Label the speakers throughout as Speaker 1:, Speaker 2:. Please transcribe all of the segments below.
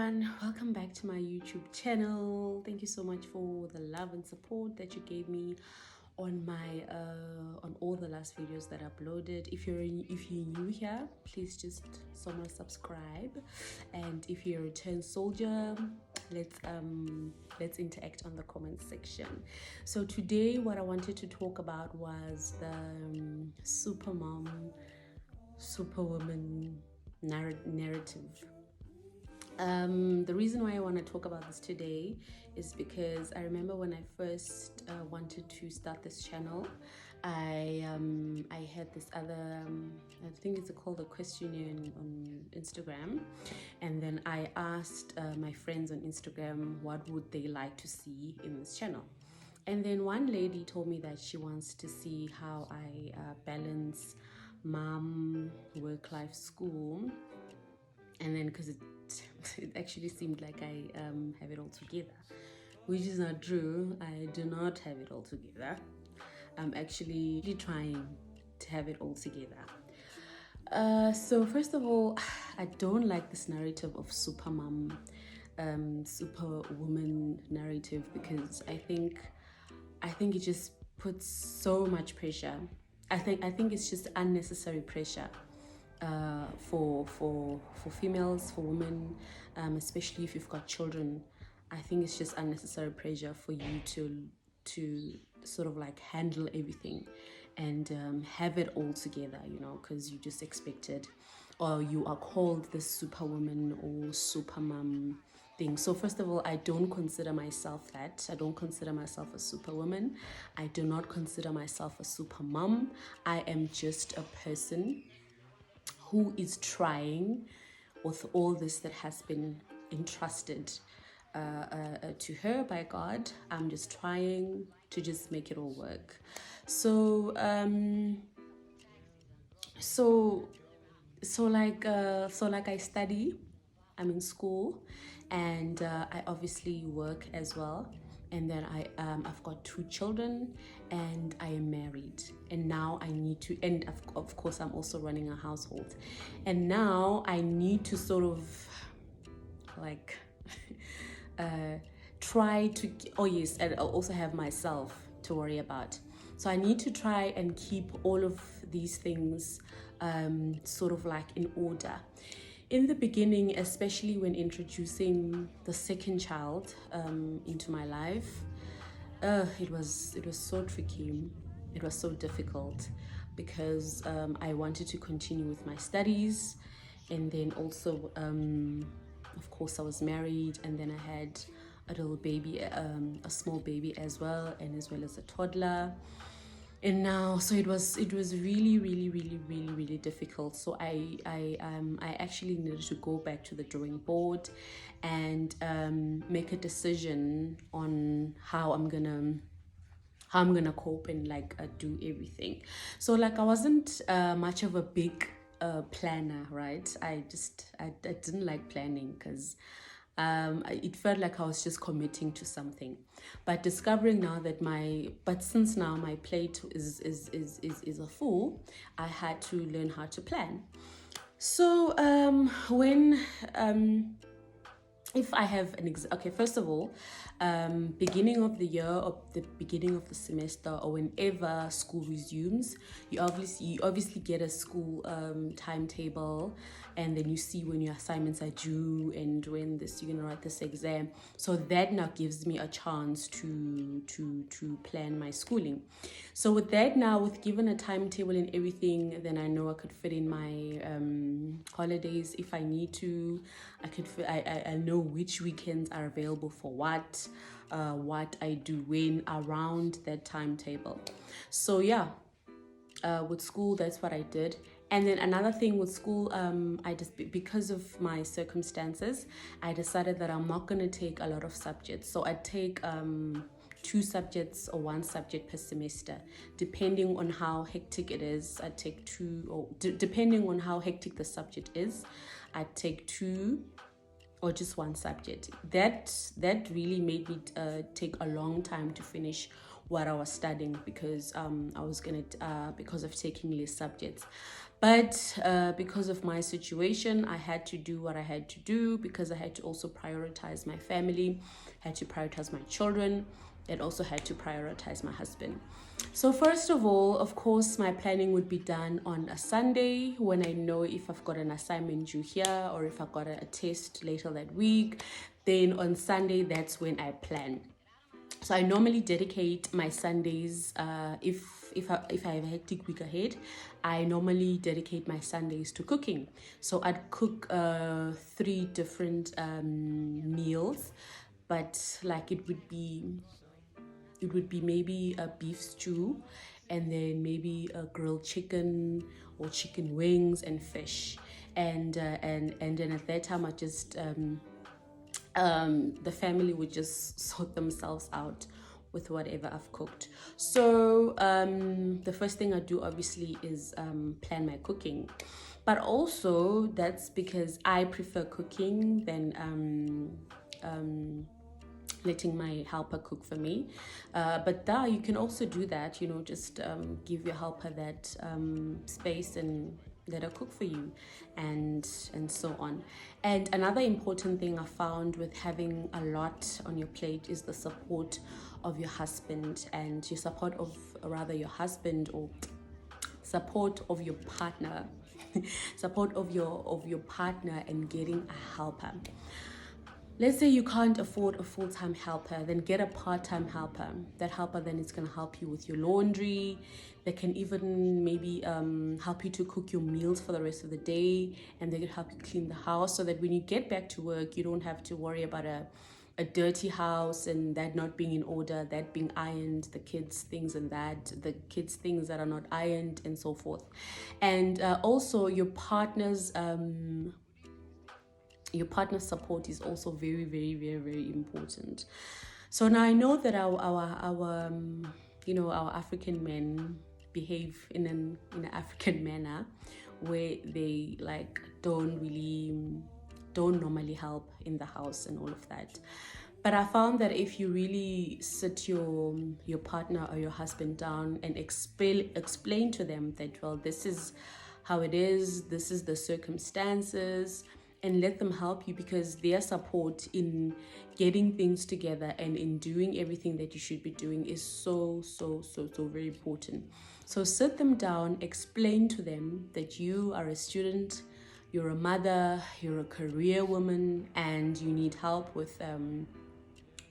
Speaker 1: everyone, welcome back to my YouTube channel. Thank you so much for the love and support that you gave me on my on all the last videos that I uploaded. If you're new here, please just somewhere subscribe, and if you're a return soldier, let's interact on the comment section. So today what I wanted to talk about was the supermom, superwoman narrative. The reason why I want to talk about this today is because I remember when I first wanted to start this channel, I had this other I think it's called a questionnaire on Instagram, and then I asked my friends on Instagram what would they like to see in this channel. And then one lady told me that she wants to see how I balance mom, work life, school. And then because it actually seemed like I have it all together, which is not true. I do not have it all together. I'm actually trying to have it all together. So first of all, I don't like this narrative of supermom, superwoman narrative, because I think it just puts so much pressure. I think it's just unnecessary pressure. For females, for women, especially if you've got children. I think it's just unnecessary pressure for you to sort of like handle everything and have it all together, you know, because you just expected, or you are called the superwoman or supermom thing. So first of all, I don't consider myself that. I don't consider myself a superwoman. I do not consider myself a supermom. I am just a person who is trying with all this that has been entrusted to her by God. I'm just trying to just make it all work. So like I study, I'm in school, and I obviously work as well. And then I've got 2 children, and I am married, and now I need to, and of course I'm also running a household, and now I need to sort of like try to, oh yes, and I'll also have myself to worry about. So I need to try and keep all of these things sort of like in order. In the beginning, especially when introducing the second child into my life, it was so tricky. It was so difficult because I wanted to continue with my studies, and then also, of course, I was married, and then I had a little baby, a small baby as well, and as well as a toddler. And now, so it was really difficult. So I actually needed to go back to the drawing board and make a decision on how I'm gonna cope and like do everything. So like I wasn't much of a big planner, right? I didn't like planning because it felt like I was just committing to something. But discovering now that since now my plate is a full, I had to learn how to plan. So if I have okay, first of all, beginning of the year or the beginning of the semester, or whenever school resumes, you obviously get a school timetable, and then you see when your assignments are due and when you're gonna write this exam. So that now gives me a chance to plan my schooling. So with that now, with given a timetable and everything, then I know I could fit in my holidays if I need to. I know which weekends are available for what I do when around that timetable. So yeah, with school, that's what I did. And then another thing with school, I just, because of my circumstances, I decided that I'm not going to take a lot of subjects. So I take 2 subjects or 1 subject per semester, depending on how hectic it is. I take 2, or depending on how hectic the subject is, I take 2 or just 1 subject. That really made me take a long time to finish what I was studying, because I was gonna because of taking less subjects. But because of my situation, I had to do what I had to do, because I had to also prioritize my family, had to prioritize my children, and also had to prioritize my husband. So first of all, of course, my planning would be done on a Sunday, when I know if I've got an assignment due here or if I've got a test later that week. Then on Sunday, that's when I plan. So I normally dedicate my Sundays, if I have a hectic week ahead, I normally dedicate my Sundays to cooking. So I'd cook 3 different meals, but like it would be maybe a beef stew, and then maybe a grilled chicken or chicken wings and fish, and then at that time I just the family would just sort themselves out with whatever I've cooked. So the first thing I do obviously is plan my cooking, but also that's because I prefer cooking than letting my helper cook for me. But you can also do that, just give your helper that space and let her cook for you, and so on. And another important thing I found with having a lot on your plate is the support of your husband, and your support of your husband, or support of your partner support of your partner, and getting a helper. Let's say you can't afford a full-time helper, then get a part-time helper. That helper then is going to help you with your laundry. They can even maybe help you to cook your meals for the rest of the day, and they can help you clean the house, so that when you get back to work, you don't have to worry about a dirty house and that not being in order, that being ironed, the kids' things and the kids' things that are not ironed, and so forth. And also your partner's support is also very, very, very, very important. So now I know that our African men behave in an African manner, where they don't normally help in the house and all of that. But I found that if you really sit your partner or your husband down and explain to them that, well, this is how it is, this is the circumstances, and let them help you, because their support in getting things together and in doing everything that you should be doing is so very important. So sit them down, explain to them that you are a student, you're a mother, you're a career woman, and you need help with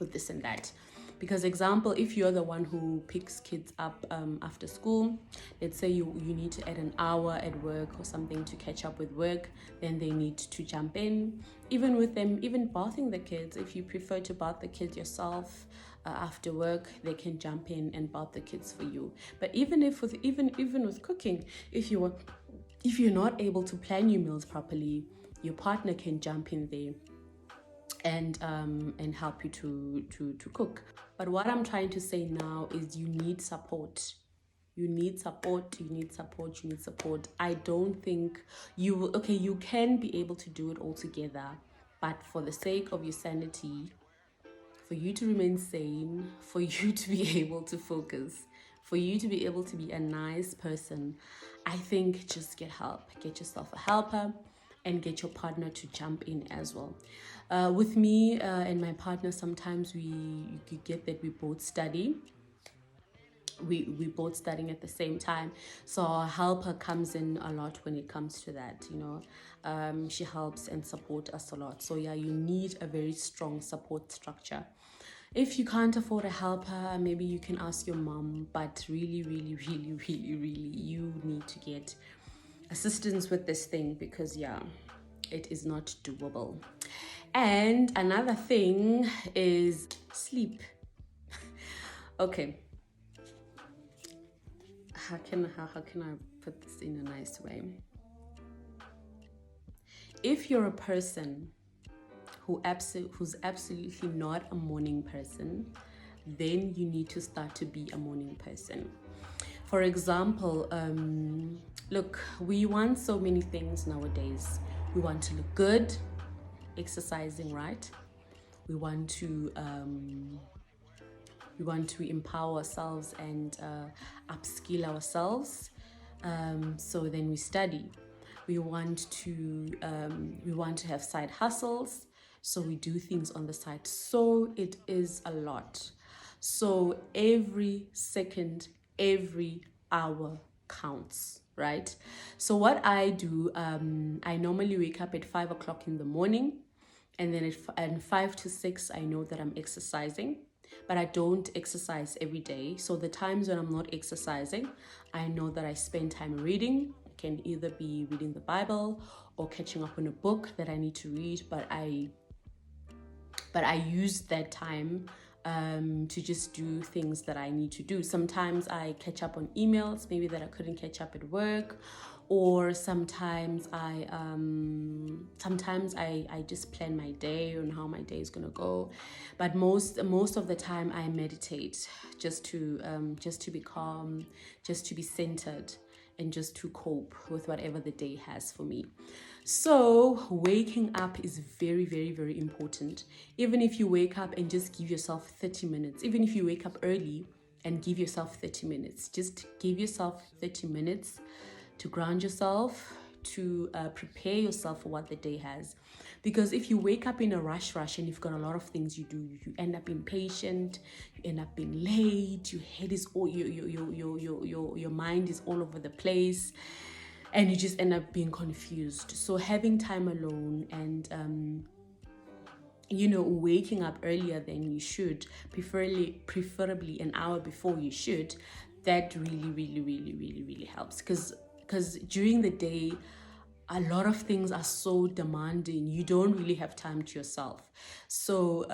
Speaker 1: this and that. Because example, if you're the one who picks kids up after school, let's say you need to add an hour at work or something to catch up with work, then they need to jump in. Even with them, even bathing the kids, if you prefer to bath the kids yourself after work, they can jump in and bath the kids for you. But even with cooking, if you're not able to plan your meals properly, your partner can jump in there and help you to cook. But what I'm trying to say now is you need support. You need support. I don't think you can be able to do it all together, but for the sake of your sanity, for you to remain sane, for you to be able to focus, for you to be able to be a nice person, I think just get help. Get yourself a helper and get your partner to jump in as well. With me and my partner, sometimes you get that we both study. We both studying at the same time, so our helper comes in a lot when it comes to that. She helps and supports us a lot. So yeah, you need a very strong support structure. If you can't afford a helper, maybe you can ask your mom, but really, really, really, really, really, you need to get assistance with this thing, because yeah, it is not doable. And another thing is sleep. Okay, how can I put this in a nice way? If you're a person who's absolutely not a morning person, then you need to start to be a morning person. For example, look, we want so many things nowadays. We want to look good, exercising, right? We want to We want to empower ourselves and upskill ourselves. So then we study. We want to have side hustles, so we do things on the side. So it is a lot. So every second, every hour counts, right? So what I do, I normally wake up at 5 o'clock in the morning, and then at 5 to 6, I know that I'm exercising, but I don't exercise every day. So the times when I'm not exercising, I know that I spend time reading. It can either be reading the Bible or catching up on a book that I need to read, but I use that time to just do things that I need to do. Sometimes I catch up on emails, maybe that I couldn't catch up at work, or sometimes I just plan my day on how my day is gonna go. But most of the time I meditate, just to be calm, just to be centered, and just to cope with whatever the day has for me. So waking up is very, very, very important. Even if you wake up and just give yourself 30 minutes, even if you wake up early and give yourself 30 minutes, just give yourself 30 minutes to ground yourself, to prepare yourself for what the day has. Because if you wake up in a rush and you've got a lot of things you do, you end up impatient, you end up being late, your head is all, your mind is all over the place, and you just end up being confused. So having time alone and waking up earlier than you should, preferably an hour before you should, that really, really, really, really, really helps. Because during the day, a lot of things are so demanding. You don't really have time to yourself. So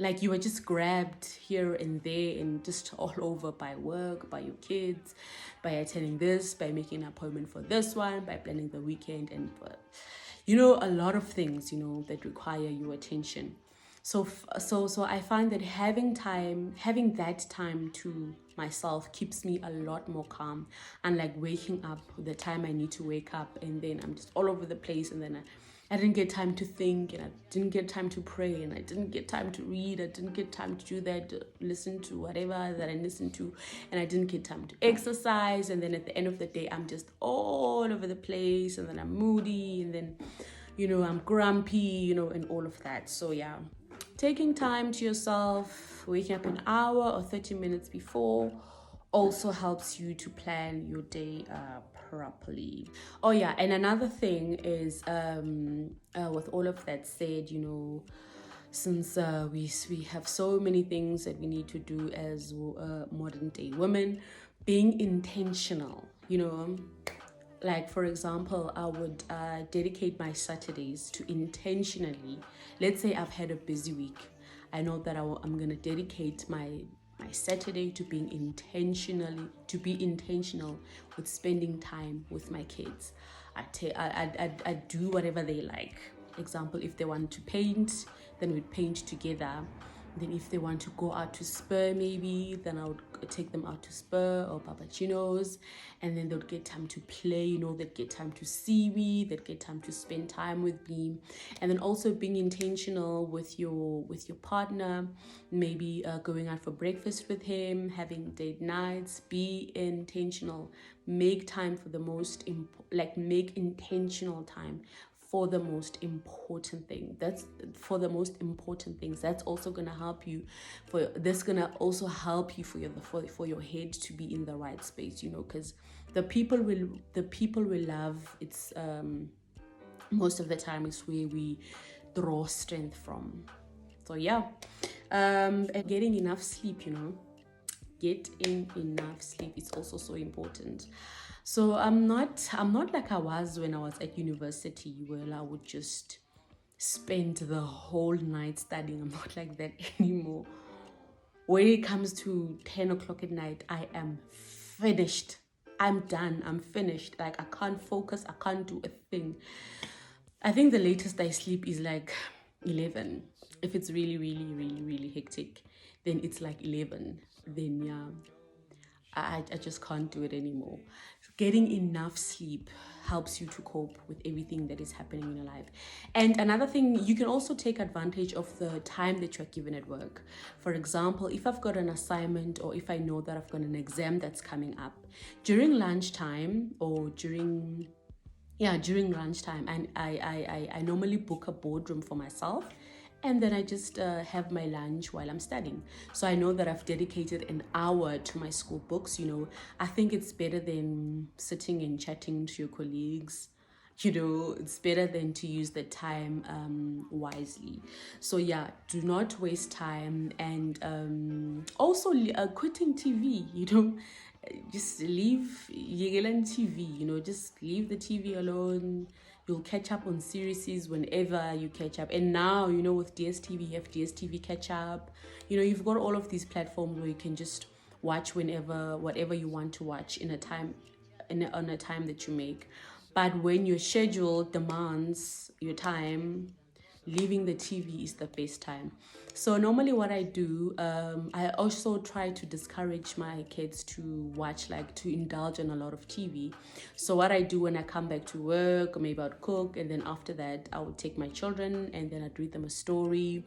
Speaker 1: like you were just grabbed here and there and just all over by work, by your kids, by attending this, by making an appointment for this one, by planning the weekend, and a lot of things that require your attention. So I find that having that time to myself keeps me a lot more calm. And like waking up the time I need to wake up, and then I'm just all over the place, and then I didn't get time to think, and I didn't get time to pray, and I didn't get time to read, I didn't get time to do that, listen to whatever that I listen to, and I didn't get time to exercise, and then at the end of the day, I'm just all over the place, and then I'm moody, and then, I'm grumpy, and all of that. So yeah, taking time to yourself, waking up an hour or 30 minutes before, also helps you to plan your day properly. Oh yeah, and another thing is with all of that said, since we have so many things that we need to do as modern day women, being intentional, like for example, I would dedicate my Saturdays to intentionally, let's say I've had a busy week, I know that I'm gonna dedicate my Saturday to be intentional with spending time with my kids. I do whatever they like. Example, if they want to paint, then we'd paint together. Then if they want to go out to Spur, maybe, then I would take them out to Spur or Papacino's, and then they'll get time to play, they'd get time to see me, they'd get time to spend time with me. And then also being intentional with your partner, maybe going out for breakfast with him, having date nights. Be intentional. Make time for the most make intentional time for the most important thing. That's for the most important things. That's also gonna help you for your head to be in the right space, because the people we love, it's most of the time is where we draw strength from. So yeah, and getting enough sleep, getting enough sleep is also so important. So I'm not like I was when I was at university, where I would just spend the whole night studying. I'm not like that anymore. When it comes to 10 o'clock at night, I am finished. I'm done. I'm finished. Like I can't focus. I can't do a thing. I think the latest I sleep is like 11. If it's really, really, really, really hectic, then it's like 11. Then yeah, I just can't do it anymore. getting enough sleep helps you to cope with everything that is happening in your life. And another thing, you can also take advantage of the time that you're given at work. For example, if I've got an assignment, or if I know that I've got an exam that's coming up, during lunchtime, or during lunchtime, and I normally book a boardroom for myself, and then I just have my lunch while I'm studying. So I know that I've dedicated an hour to my school books. I think it's better than sitting and chatting to your colleagues. It's better than to use the time wisely. So yeah, do not waste time. And also quitting TV, just leave Yegelan TV, just leave the TV alone. You'll catch up on series whenever you catch up. And now, with DSTV, you have DSTV catch up. You've got all of these platforms where you can just watch whatever you want to watch on a time that you make. But when your schedule demands your time, leaving the TV is the best time. So normally what I do, I also try to discourage my kids to indulge in a lot of TV. So what I do when I come back to work, or maybe I'd cook, and then after that I would take my children and then I'd read them a story,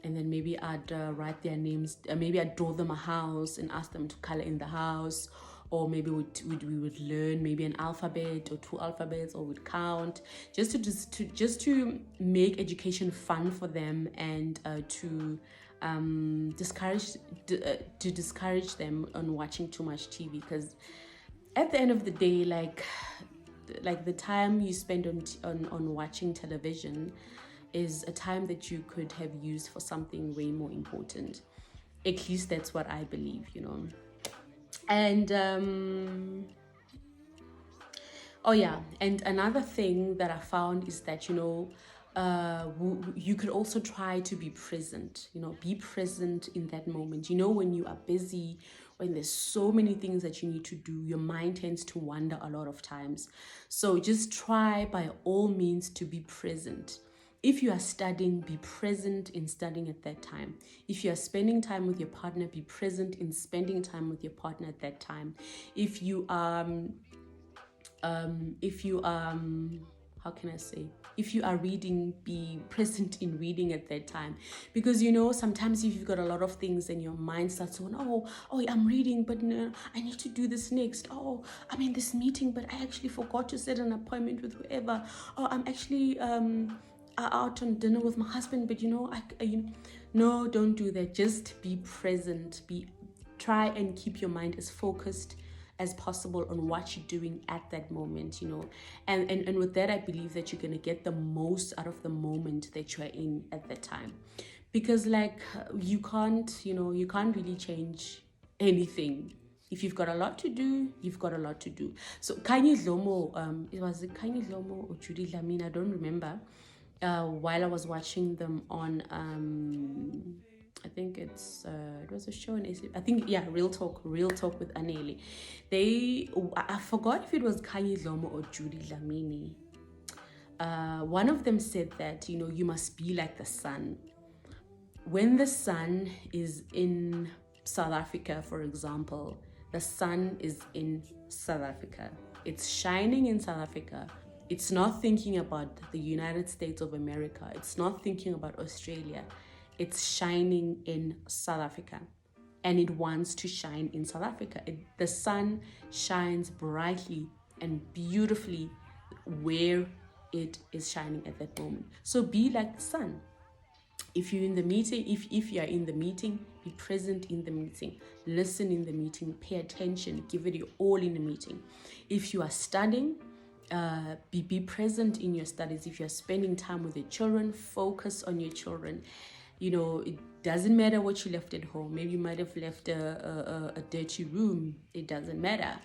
Speaker 1: and then maybe I'd write their names, maybe I'd draw them a house and ask them to color in the house, or maybe we would learn maybe an alphabet or 2 alphabets, or would count, just to make education fun for them, and to discourage them on watching too much TV. Because at the end of the day, like the time you spend on watching television is a time that you could have used for something way more important. At least that's what I believe. And and another thing that I found is that you could also try to be present. Be present in that moment. When you are busy, when there's so many things that you need to do, your mind tends to wander a lot of times. So just try by all means to be present. If you are studying, be present in studying at that time. If you are spending time with your partner, be present in spending time with your partner at that time. If you are reading, be present in reading at that time. Because sometimes if you've got a lot of things and your mind starts going, oh, I'm reading, but no, I need to do this next. Oh, I'm in this meeting, but I actually forgot to set an appointment with whoever. Oh, I'm actually out on dinner with my husband, but no, don't do that. Just be present. Try and keep your mind as focused as possible on what you're doing at that moment, and with that, I believe that you're going to get the most out of the moment that you're in at that time. Because you can't really change anything. If you've got a lot to do, you've got a lot to do. So Kanye Dlomo, was it Kanye Dlomo or Judy Lamine? I don't remember. While I was watching them on, I think it was a show on AC. I think, Real Talk with Aneli. I forgot if it was Kanye Dlomo or Judy Lamini. One of them said that, you must be like the sun. When the sun is in South Africa, for example, the sun is in South Africa. It's shining in South Africa. It's not thinking about the United States of America. It's not thinking about Australia. It's shining in South Africa. And it wants to shine in South Africa. The sun shines brightly and beautifully where it is shining at that moment. So be like the sun. If you're in the meeting, if you are in the meeting, be present in the meeting. Listen in the meeting. Pay attention. Give it your all in the meeting. If you are studying, be present in your studies. If you're spending time with your children, focus on your children. It doesn't matter what you left at home. Maybe you might have left a dirty room. It doesn't matter.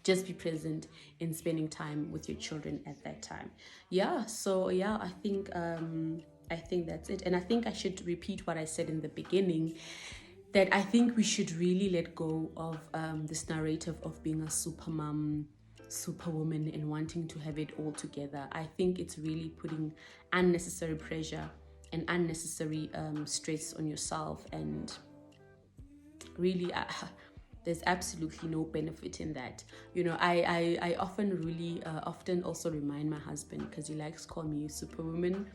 Speaker 1: Just be present in spending time with your children at that time. I think that's it. And I think I should repeat what I said in the beginning, that I think we should really let go of this narrative of being a supermom, superwoman, and wanting to have it all together. I think it's really putting unnecessary pressure and unnecessary stress on yourself, and really There's absolutely no benefit in that. You know, I often really often also remind my husband, because he likes to call me superwoman.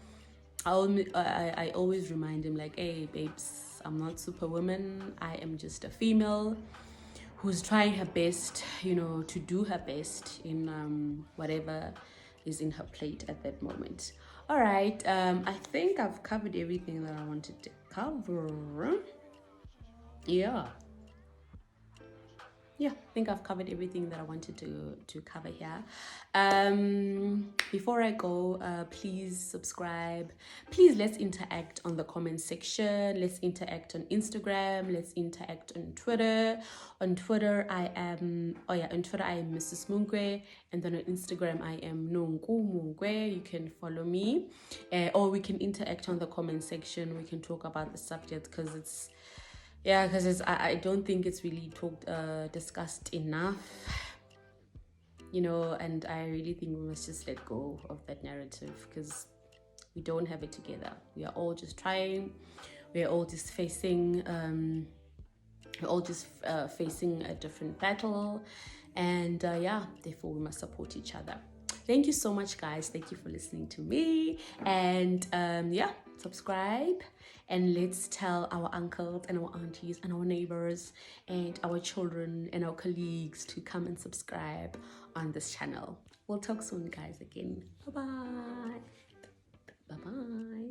Speaker 1: I always remind him, like, hey babes, I'm not superwoman. I am just a female who's trying her best, you know, to do her best in whatever is in her plate at that moment. All right, I think I've covered everything that I wanted to cover. Yeah. Yeah, I think I've covered everything that I wanted to cover here. Before I go, please subscribe. Please, let's interact on the comment section. Let's interact on Instagram. Let's interact on Twitter. On Twitter, I am Mrs. Mungwe, and then on Instagram, I am Nonku Mungwe. You can follow me, or we can interact on the comment section. We can talk about the subject, because it's I don't think it's really discussed enough, you know, and I really think we must just let go of that narrative, because we don't have it together. We are all just trying. We're all just facing a different battle, and therefore we must support each other. Thank you so much, guys. Thank you for listening to me, and subscribe, and let's tell our uncles and our aunties and our neighbors and our children and our colleagues to come and subscribe on this channel. We'll talk soon, guys, again. Bye-bye. Bye-bye.